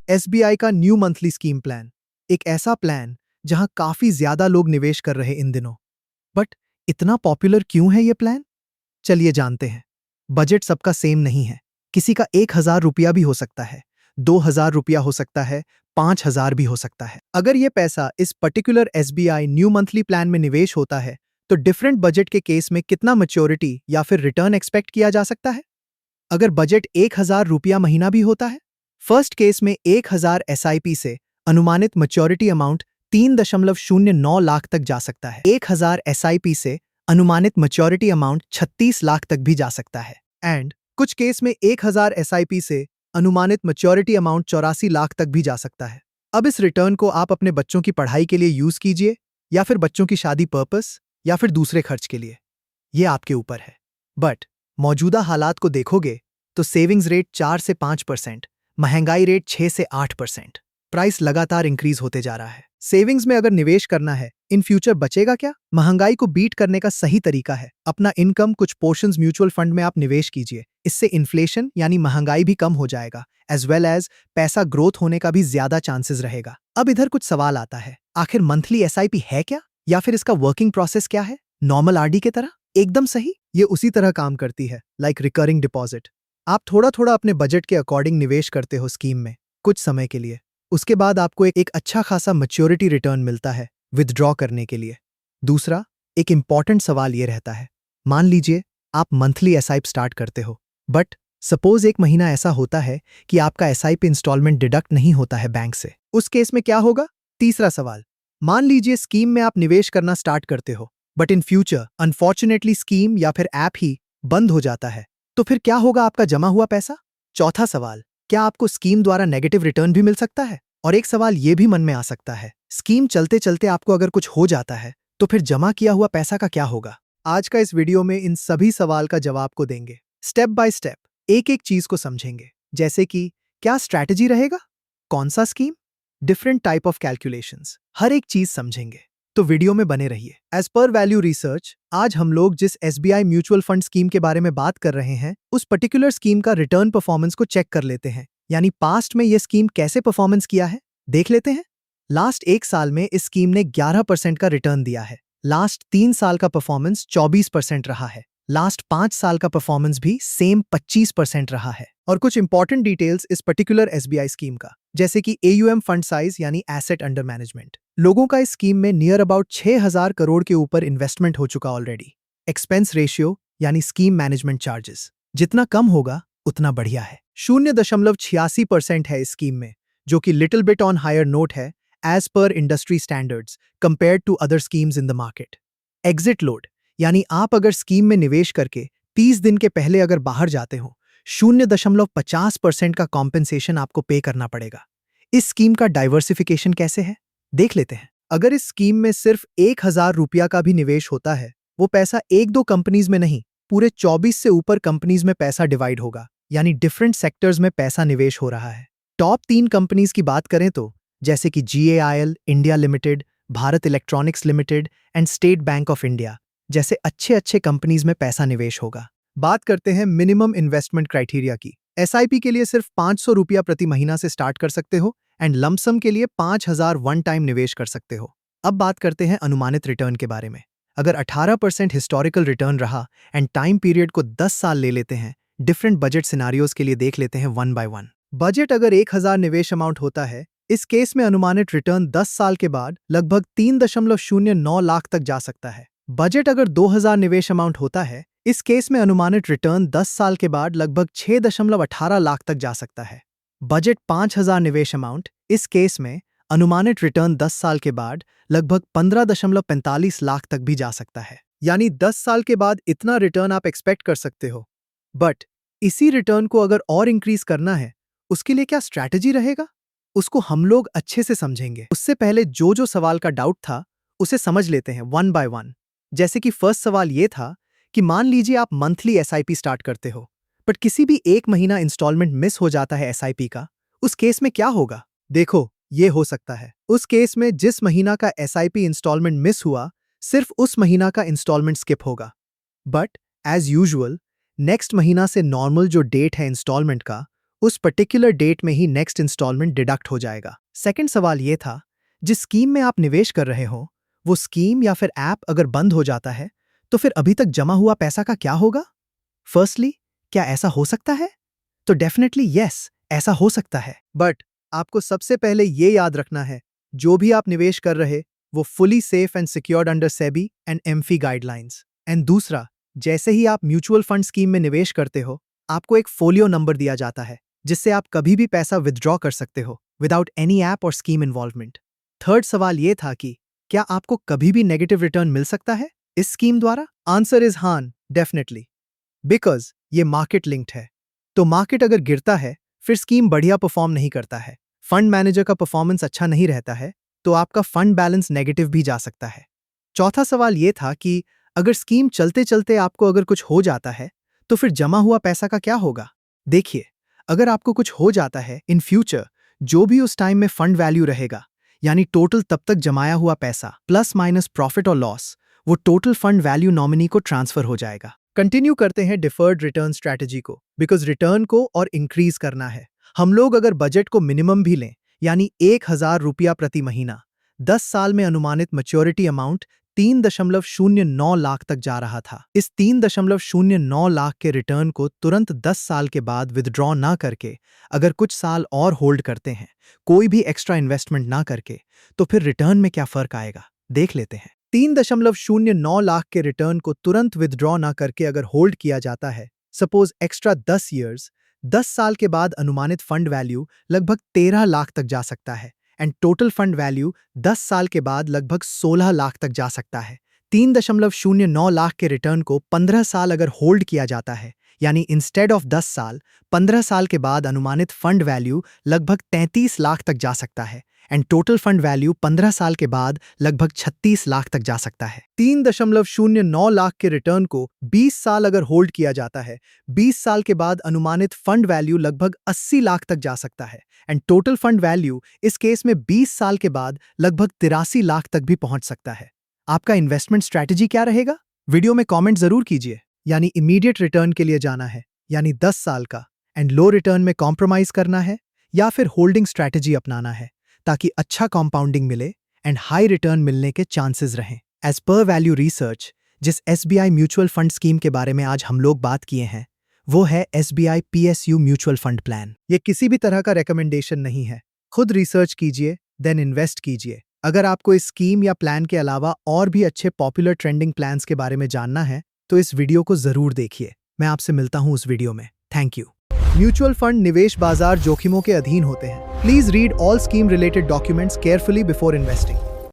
SBI का new monthly scheme plan, एक ऐसा प्लान जहां काफी ज्यादा लोग निवेश कर रहे इन दिनों। बट इतना पॉपुलर क्यों है ये प्लान? चलिए जानते हैं। बजट सबका सेम नहीं है। किसी का 1,000 रुपया भी हो सकता है, 2,000 रुपया हो सकता है, 5,000 भी हो सकता है। अगर ये पैसा इस particular SBI new monthly plan में निवेश होता है तो डिफरेंट बजट के केस में कितना मैच्योरिटी या फिर रिटर्न एक्सपेक्ट किया जा सकता है? अगर बजट 1,000 रुपया महीना भी होता है, फर्स्ट केस में 1,000 एसआईपी से अनुमानित मैच्योरिटी अमाउंट 3.09 लाख तक जा सकता है। 1,000 एसआईपी से अनुमानित मैच्योरिटी अमाउंट 36 लाख तक भी जा सकता है। एंड कुछ केस में 1,000 एसआईपी से अनुमानित मैच्योरिटी अमाउंट 84 लाख तक भी जा सकता है। अब इस रिटर्न को आप अपने बच्चों की पढ़ाई के लिए यूज कीजिए, या फिर बच्चों की शादी पर्पस, या फिर दूसरे खर्च के लिए। ये आपके ऊपर है। बट मौजूदा हालात को देखोगे तो सेविंग्स रेट 4 से 5%, महंगाई रेट 6 से 8%, प्राइस लगातार इंक्रीज होते जा रहा है। सेविंग्स में अगर निवेश करना है, इन फ्यूचर बचेगा क्या? महंगाई को बीट करने का सही तरीका है अपना इनकम कुछ पोर्शंस म्यूचुअल फंड में आप निवेश कीजिए। इससे इन्फ्लेशन यानी महंगाई भी कम हो जाएगा, एज वेल एज पैसा ग्रोथ होने का भी ज्यादा चांसेस रहेगा। अब इधर कुछ सवाल आता है, आखिर मंथली एसआईपी है क्या, या फिर इसका वर्किंग प्रोसेस क्या है? नॉर्मल आरडी की तरह? एकदम सही, ये उसी तरह काम करती है लाइक रिकरिंग डिपॉजिट। आप थोड़ा थोड़ा अपने बजट के अकॉर्डिंग निवेश करते हो स्कीम में कुछ समय के लिए। उसके बाद आपको एक अच्छा खासा मैच्योरिटी रिटर्न मिलता है विथड्रॉ करने के लिए। दूसरा, एक इंपॉर्टेंट सवाल ये रहता है, मान लीजिए आप मंथली एसआईपी स्टार्ट करते हो, बट सपोज एक महीना ऐसा होता है कि आपका एसआईपी इंस्टॉलमेंट डिडक्ट नहीं होता है बैंक से। उस केस में क्या होगा? तीसरा सवाल, मान लीजिए स्कीम में आप निवेश करना स्टार्ट करते हो, but in future unfortunately scheme या फिर ऐप ही बंद हो जाता है, तो फिर क्या होगा आपका जमा हुआ पैसा? चौथा सवाल, क्या आपको स्कीम द्वारा नेगेटिव रिटर्न भी मिल सकता है? और एक सवाल ये भी मन में आ सकता है, स्कीम चलते चलते आपको अगर कुछ हो जाता है तो फिर जमा किया हुआ पैसा का क्या होगा? आज का इस वीडियो में इन सभी सवाल का जवाब को देंगे। स्टेप बाय स्टेप एक एक चीज को समझेंगे, जैसे कि क्या स्ट्रैटेजी रहेगा, कौन सा scheme, different type of calculations, हर एक चीज समझेंगे। तो वीडियो में बने रहिए। एज पर वैल्यू रिसर्च, आज हम लोग जिस एसबीआई म्यूचुअल फंड स्कीम के बारे में बात कर रहे हैं, उस पर्टिकुलर स्कीम का रिटर्न परफॉर्मेंस को चेक कर लेते हैं, यानी पास्ट में यह स्कीम कैसे परफॉर्मेंस किया है देख लेते हैं। लास्ट 1 साल में इस स्कीम ने 11% का रिटर्न दिया है। लास्ट 3 साल का परफॉर्मेंस 24% रहा है। लास्ट 5 साल का परफॉर्मेंस भी सेम 25% रहा है। और कुछ इंपॉर्टेंट डिटेल्स इस पर्टिकुलर एसबीआई स्कीम का, जैसे कि एयूएम फंड साइज यानी एसेट अंडर मैनेजमेंट। लोगों का इस स्कीम में नियर अबाउट 6,000 करोड़ के ऊपर इन्वेस्टमेंट हो चुका ऑलरेडी। एक्सपेंस रेशियो यानी स्कीम मैनेजमेंट चार्जेस जितना कम होगा उतना बढ़िया है। 0.86% है इस स्कीम में, जो कि little bit on higher note है एज पर industry standards compared to other schemes in the market. Exit load यानी आप अगर स्कीम में निवेश करके 30 दिन के पहले अगर बाहर जाते हो, 0.50% का कॉम्पेंसेशन आपको पे करना पड़ेगा। इस स्कीम का डाइवर्सिफिकेशन कैसे है देख लेते हैं। अगर इस स्कीम में सिर्फ 1,000 रुपया का भी निवेश होता है, वो पैसा 1-2 कंपनीज में नहीं, पूरे 24 से ऊपर कंपनीज में पैसा डिवाइड होगा, यानी डिफरेंट सेक्टर्स में पैसा निवेश हो रहा है। टॉप 3 कंपनीज की बात करें तो जैसे कि GAIL India limited, Bharat electronics limited and state bank of India जैसे अच्छे अच्छे कंपनीज में पैसा निवेश होगा। बात करते हैं मिनिमम इन्वेस्टमेंट क्राइटेरिया की। एसआईपी के लिए सिर्फ 500 रुपया प्रति महीना से स्टार्ट कर सकते हो एंड लमसम के लिए 5,000 वन टाइम निवेश कर सकते हो। अब बात करते हैं अनुमानित रिटर्न के बारे में। अगर 18% हिस्टोरिकल रिटर्न रहा एंड टाइम पीरियड को 10 साल ले लेते हैं, डिफरेंट बजट सिनारियोज के लिए देख लेते हैं वन बाय वन। बजट अगर 1,000 निवेश अमाउंट होता है, इस केस में अनुमानित रिटर्न 10 साल के बाद लगभग 3.09 लाख तक जा सकता है। बजट अगर 2,000 निवेश अमाउंट होता है, इस केस में अनुमानित रिटर्न 10 साल के बाद लगभग 6.18 लाख तक जा सकता है। बजट 5,000 निवेश अमाउंट, इस केस में अनुमानित रिटर्न 10 साल के बाद लगभग 15.45 लाख तक भी जा सकता है। यानी 10 साल के बाद इतना रिटर्न आप एक्सपेक्ट कर सकते हो। बट इसी रिटर्न को अगर और इंक्रीज करना है, उसके लिए क्या स्ट्रैटेजी रहेगा, उसको हम लोग अच्छे से समझेंगे। उससे पहले जो सवाल का डाउट था उसे समझ लेते हैं वन बाय वन। जैसे कि फर्स्ट सवाल ये था कि मान लीजिए आप मंथली एसआईपी स्टार्ट करते हो, बट किसी भी एक महीना इंस्टॉलमेंट मिस हो जाता है एसआईपी का, उस केस में क्या होगा? देखो, ये हो सकता है उस केस में जिस महीना का एसआईपी इंस्टॉलमेंट मिस हुआ, सिर्फ उस महीना का इंस्टॉलमेंट स्किप होगा। बट एज यूजुअल नेक्स्ट महीना से नॉर्मल जो डेट है इंस्टॉलमेंट का, उस पर्टिकुलर डेट में ही नेक्स्ट इंस्टॉलमेंट डिडक्ट हो जाएगा। सेकंड सवाल ये था, जिस स्कीम में आप निवेश कर रहे हो वो स्कीम या फिर ऐप अगर बंद हो जाता है तो फिर अभी तक जमा हुआ पैसा का क्या होगा? फर्स्टली, क्या ऐसा हो सकता है? तो डेफिनेटली यस, ऐसा हो सकता है। बट आपको सबसे पहले ये याद रखना है, जो भी आप निवेश कर रहे वो fully safe and secured under SEBI and AMFI guidelines. And दूसरा, जैसे ही आप म्यूचुअल फंड स्कीम में निवेश करते हो आपको एक फोलियो नंबर दिया जाता है जिससे आप कभी भी पैसा विथड्रॉ कर सकते हो विदाउट एनी ऐप और स्कीम इन्वॉल्वमेंट। थर्ड सवाल ये था कि क्या आपको कभी भी नेगेटिव रिटर्न मिल सकता है इस स्कीम द्वारा? आंसर इज हान, डेफिनेटली, बिकॉज ये मार्केट लिंक्ड है। तो मार्केट अगर गिरता है फिर स्कीम बढ़िया परफॉर्म नहीं करता है, फंड मैनेजर का परफॉर्मेंस अच्छा नहीं रहता है, तो आपका फंड बैलेंस नेगेटिव भी जा सकता है। चौथा सवाल यह था कि अगर स्कीम चलते चलते आपको अगर कुछ हो जाता है तो फिर जमा हुआ पैसा का क्या होगा? देखिए, अगर आपको कुछ हो जाता है इन फ्यूचर, जो भी उस टाइम में फंड वैल्यू रहेगा, यानी टोटल तब तक जमाया हुआ पैसा प्लस माइनस प्रॉफिट और लॉस, वो टोटल फंड वैल्यू नॉमिनी को ट्रांसफर हो जाएगा। कंटिन्यू करते हैं डिफर्ड रिटर्न स्ट्रैटेजी को, बिकॉज रिटर्न को और इंक्रीज करना है। हम लोग अगर बजट को मिनिमम भी लें, यानी 1,000 रुपया प्रति महीना, 10 साल में अनुमानित मैच्योरिटी अमाउंट 3.09 लाख तक जा रहा था। इस 3.09 लाख के रिटर्न को तुरंत 10 साल के बाद विदड्रॉ ना करके अगर कुछ साल और होल्ड करते हैं, कोई भी एक्स्ट्रा इन्वेस्टमेंट ना करके, तो फिर रिटर्न में क्या फर्क आएगा देख लेते हैं। 3.09 लाख के रिटर्न को तुरंत विदड्रॉ ना करके अगर होल्ड किया जाता है, सपोज एक्स्ट्रा 10 ईयर्स, 10 साल के बाद अनुमानित फंड वैल्यू लगभग 13 लाख तक जा सकता है एंड टोटल फंड वैल्यू 10 साल के बाद लगभग 16 लाख तक जा सकता है। 3.09 लाख के रिटर्न को 15 साल अगर होल्ड किया जाता है, यानी इंस्टेड ऑफ 10 साल, 15 साल के बाद अनुमानित फंड वैल्यू लगभग 33 लाख तक जा सकता है एंड टोटल फंड वैल्यू 15 साल के बाद लगभग 36 लाख तक जा सकता है। 3.09 लाख के रिटर्न को 20 साल अगर होल्ड किया जाता है, 20 साल के बाद अनुमानित फंड वैल्यू लगभग 80 लाख तक जा सकता है एंड टोटल फंड वैल्यू इस केस में 20 साल के बाद लगभग 83 लाख तक भी पहुंच सकता है। आपका इन्वेस्टमेंट स्ट्रैटेजी क्या रहेगा? वीडियो में कमेंट जरूर कीजिए। यानी इमीडिएट रिटर्न के लिए जाना है, यानी 10 साल का एंड लो रिटर्न में कॉम्प्रोमाइज करना है, या फिर होल्डिंग स्ट्रैटेजी अपनाना है ताकि अच्छा कंपाउंडिंग मिले एंड हाई रिटर्न मिलने के चांसेस रहें। एज पर वैल्यू रिसर्च, जिस SBI म्यूचुअल फंड स्कीम के बारे में आज हम लोग बात किए हैं वो है SBI PSU mutual fund plan. ये किसी भी तरह का रिकमेंडेशन नहीं है, खुद रिसर्च कीजिए देन इन्वेस्ट कीजिए। अगर आपको इस स्कीम या प्लान के अलावा और भी अच्छे पॉपुलर ट्रेंडिंग प्लान्स के बारे में जानना है तो इस वीडियो को जरूर देखिए। मैं आपसे मिलता हूं उस वीडियो में। Thank you. म्यूचुअल फंड निवेश बाजार जोखिमों के अधीन होते हैं। Please read all scheme related documents carefully before investing.